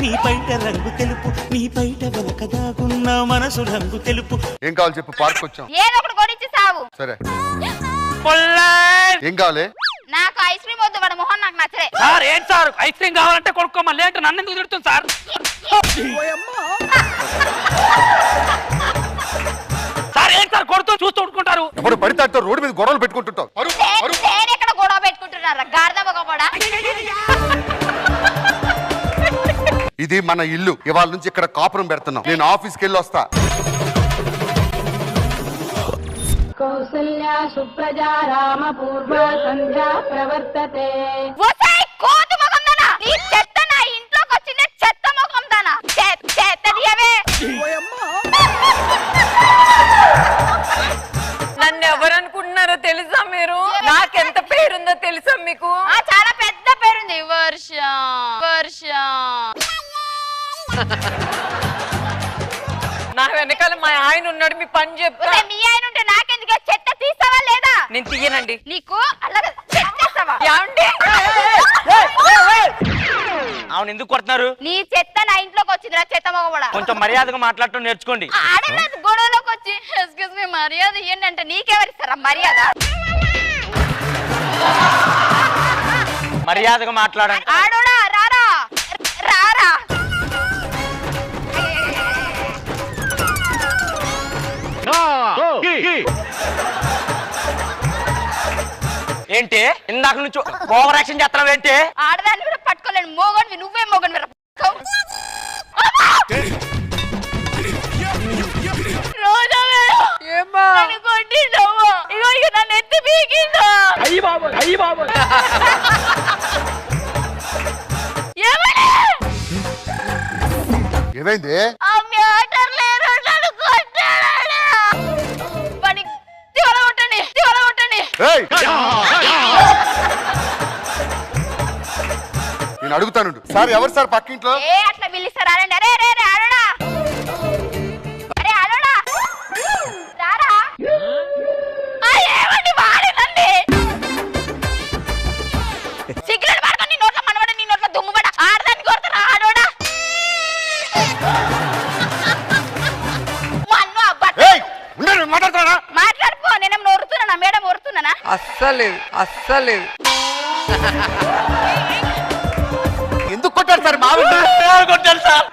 నీ బయట రంగు తెలుపు నీ బయట వెనక దాగున్న మనసు రంగు తెలుపు. ఏం కావాలి చెప్పు, పార్క్ వచ్చాం. ఏదో ఒకటి కొనిచ్చి సావు. సరే పొల్లర్ ఏం కావాలి? నాకు ఐస్ క్రీమ్ వద్దు, వాడి మొహం నాకు నచ్చలే. సార్ ఏంటి సార్ ఐస్ క్రీమ్ కావాలంటే కొనుక్కోమని లేదంటే నన్ను ఎందుకు తిడుతుంది సార్? సార్ ఏంటి సార్ కొడుతూ చూస్తూ ఉడుకుంటారు? ఎప్పుడు పడితే రోడ్డు మీద గొడవలు పెట్టుకుంటుంటావు. నేను ఎక్కడ గొడవ పెట్టుకుంటున్నారా గార్దా మగపోడా? ఇది మన ఇల్లు, ఇవాళ నుంచి ఇక్కడ కాపురం పెడుతున్నాం. నేను ఆఫీస్కి వెళ్ళి వస్తా. కౌసల్యా సుప్రజా రామ పూర్వ సంధ్యా ప్రవర్తతే. ఒసేయ్ కోతి మొగందానా, నీ చెత్త నా ఇంట్లోకి వచ్చిన చెత్త మొగందానా, చెత్తదియవే. నన్ను ఎవరనుకుంటున్నారో తెలుసా మీరు? నాకెంత పేరుందో తెలుసా మీకు? చాలా పెద్ద పేరుంది, వర్ష వర్ష. నా వెనకాల మా ఆయన ఉన్నాడు, మీ పని చెప్తా. మీ ఆయన ఉంటే నాకెందుకే? చెత్త తీస్తావా లేదా? నేను తీయనండి. నీకు అలాగే చెత్తేస్తావా? ఏమండి? అవును ఎందుకు కొడుతున్నారు? నీ చెత్త నా ఇంట్లోకి వచ్చిందిరా చెత్త మగబడా. కొంచెం మర్యాదగా మాట్లాడటం నేర్చుకోండి. ఆడలేదు గొడవలోకి వచ్చి ఎక్స్క్యూజ్ మీ మర్యాద ఇవ్వండి అంటే నీకెవరిస్తారా మర్యాద? మర్యాదగా మాట్లాడండి. ఆడోడా రారా రారా. ఏంటి ఇందాక నుంచి ఓవర్ యాక్షన్ చేస్తున్నావు ఏంటి? ఆడదాన్ని కూడా పట్టుకోలేను, మోగనివి నువ్వే మోగనివి. నన్ను ఎత్తి పీకిందా? ఏమైంది? ఏయ్! నేను అడుగుతాను సార్, ఎవరు సార్ పక్కింట్లో? అట్లా పిలుస్తారు. అరే అరే అరే ఆడోడా, అరే ఆడోడా రారా. ఏమండి వాడేనండి సిగ్గులు పడుకొని నీ నోట్లో మనవడ నీ నోట్లో దుమ్ము పడ. ఆడదాన్ని కొడతారా ఆడోడా? మాట్లాడుకో. నేనేం నోరుతున్నానా? మేడం నోరుతున్నానా? అస్సలేదు. ఎందుకు కొట్టారు సార్? మా కొట్టారు సార్.